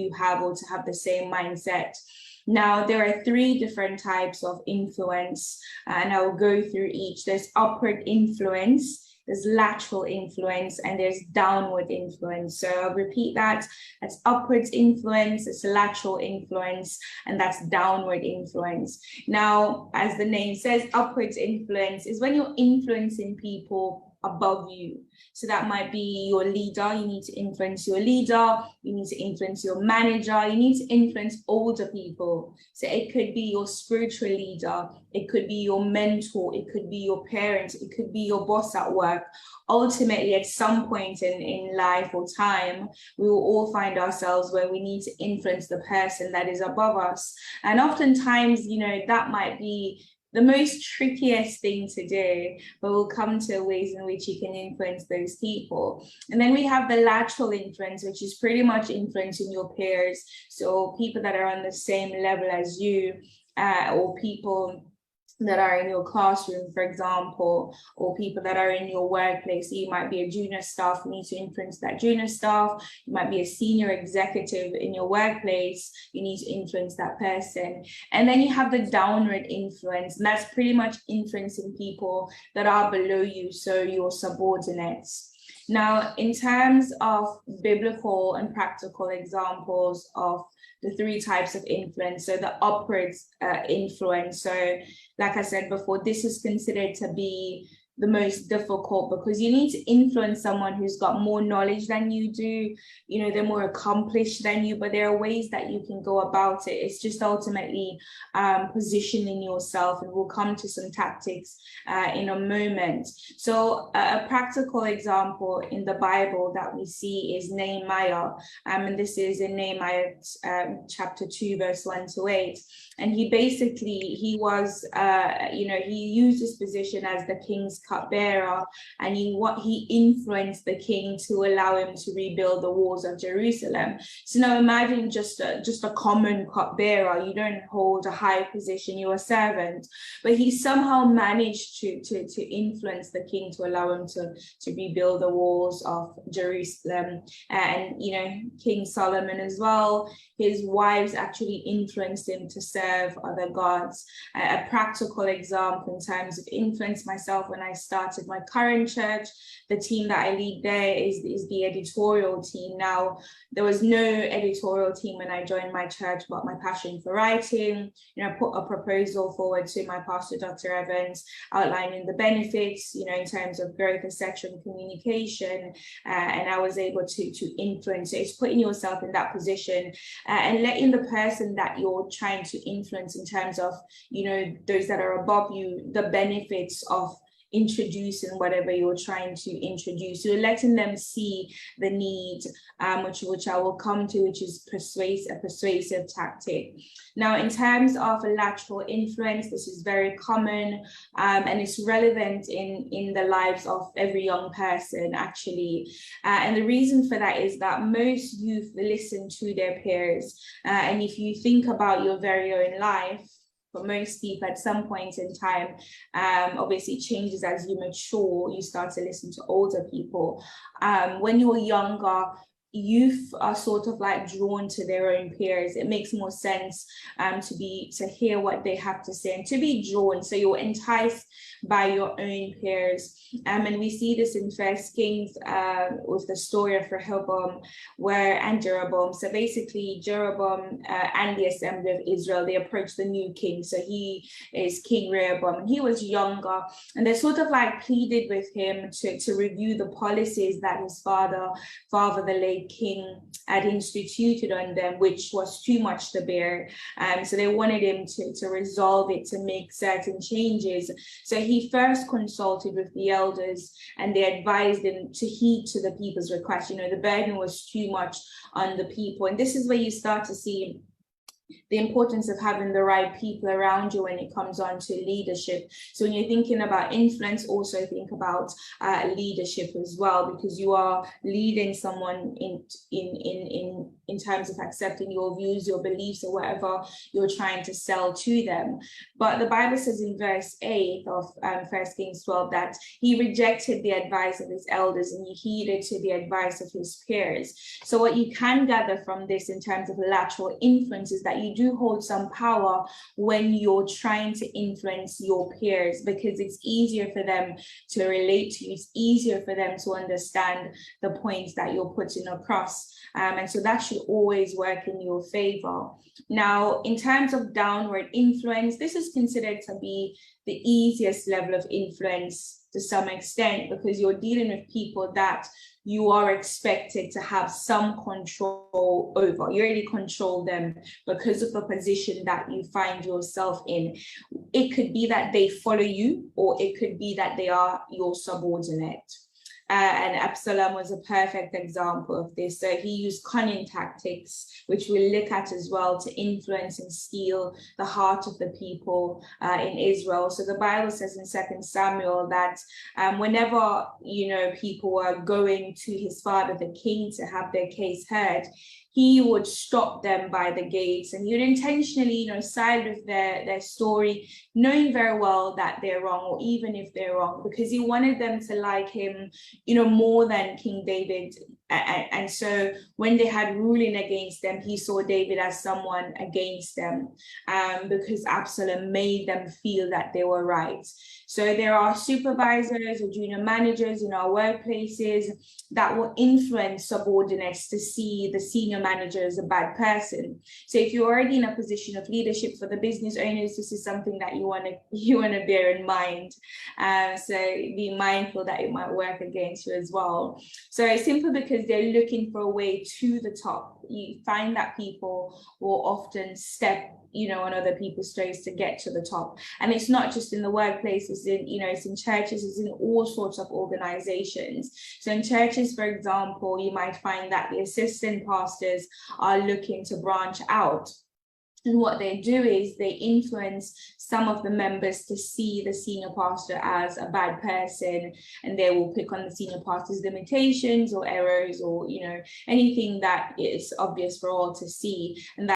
you have, or to have the same mindset. Now, there are 3 different types of influence, and I will go through each. There's upward influence, there's lateral influence, and there's downward influence. So I'll repeat that. That's upwards influence, it's lateral influence, and that's downward influence. Now, as the name says, upwards influence is when you're influencing people above you. So that might be your leader. You need to influence your leader. You need to influence your manager. You need to influence older people. So it could be your spiritual leader. It could be your mentor. It could be your parent. It could be your boss at work. Ultimately, at some point in life or time, we will all find ourselves where we need to influence the person that is above us. And oftentimes, that might be the most trickiest thing to do, but we'll come to ways in which you can influence those people. And then we have the lateral influence, which is pretty much influencing your peers. So people that are on the same level as you, or people that are in your classroom, for example, or people that are in your workplace. So you might be a junior staff, you need to influence that junior staff. You might be a senior executive in your workplace, you need to influence that person. And then you have the downward influence, and that's pretty much influencing people that are below you, so your subordinates. Now, in terms of biblical and practical examples of the 3 types of influence, so the upwards influence. So like I said before, this is considered to be the most difficult, because you need to influence someone who's got more knowledge than you do, they're more accomplished than you, but there are ways that you can go about it. It's just ultimately positioning yourself, and we'll come to some tactics in a moment. So a practical example in the Bible that we see is Nehemiah, and this is in Nehemiah chapter 2, verse 1-8. And he was, he used his position as the king's cupbearer, and he influenced the king to allow him to rebuild the walls of Jerusalem. So now imagine just a common cupbearer. You don't hold a high position, you're a servant, but he somehow managed to influence the king to allow him to rebuild the walls of Jerusalem. And King Solomon as well, his wives actually influenced him to serve other gods. A practical example in terms of influence, myself, when I started my current church, the team that I lead there is the editorial team. Now, there was no editorial team when I joined my church, but my passion for writing, I put a proposal forward to my pastor, Dr. Evans, outlining the benefits, in terms of growth and sexual communication, and I was able to influence. So it's putting yourself in that position and letting the person that you're trying to influence in terms of, those that are above you, the benefits of introducing whatever you're trying to introduce. You're letting them see the need, which I will come to, which is a persuasive tactic. Now, in terms of lateral influence, this is very common, and it's relevant in the lives of every young person, actually. And the reason for that is that most youth listen to their peers. And if you think about your very own life, for most people, at some point in time, obviously it changes as you mature, you start to listen to older people. When you're younger, youth are sort of like drawn to their own peers. It makes more sense to hear what they have to say and to be drawn. So you're enticed by your own peers. And we see this in First Kings with the story of Rehoboam and Jeroboam. So basically Jeroboam and the assembly of Israel, they approached the new king. So he is King Rehoboam, and he was younger, and they sort of like pleaded with him to review the policies that his father, the late king, had instituted on them, which was too much to bear. So they wanted him to resolve it, to make certain changes. So he first consulted with the elders, and they advised him to heed to the people's request. The burden was too much on the people. And this is where you start to see the importance of having the right people around you when it comes on to leadership. So when you're thinking about influence, also think about leadership as well, because you are leading someone in terms of accepting your views, your beliefs, or whatever you're trying to sell to them. But the Bible says in verse 8 of 1 Kings 12 that he rejected the advice of his elders and he heeded to the advice of his peers. So what you can gather from this in terms of lateral influence is that you do hold some power when you're trying to influence your peers, because it's easier for them to relate to you. It's easier for them to understand the points that you're putting across. And so that should always work in your favor. Now, in terms of downward influence, this is considered to be the easiest level of influence to some extent, because you're dealing with people that you are expected to have some control over. You already control them because of the position that you find yourself in. It could be that they follow you, or it could be that they are your subordinate. And Absalom was a perfect example of this. So he used cunning tactics, which we'll look at as well, to influence and steal the heart of the people in Israel. So the Bible says in 2 Samuel that whenever, people were going to his father, the king, to have their case heard, he would stop them by the gates, and he would intentionally, side with their story, knowing very well that they're wrong, or even if they're wrong, because he wanted them to like him, more than King David. And so when they had ruling against them, he saw David as someone against them, because Absalom made them feel that they were right. So there are supervisors or junior managers in our workplaces that will influence subordinates to see the senior manager as a bad person. So if you're already in a position of leadership, for the business owners, this is something that you want to bear in mind. So be mindful that it might work against you as well. So it's simply because they're looking for a way to the top. You find that people will often step on other people's toes to get to the top. And it's not just in the workplace, it's in churches, it's in all sorts of organizations. So in churches, for example, you might find that the assistant pastors are looking to branch out. And what they do is they influence some of the members to see the senior pastor as a bad person, and they will pick on the senior pastor's limitations or errors, or anything that is obvious for all to see. And that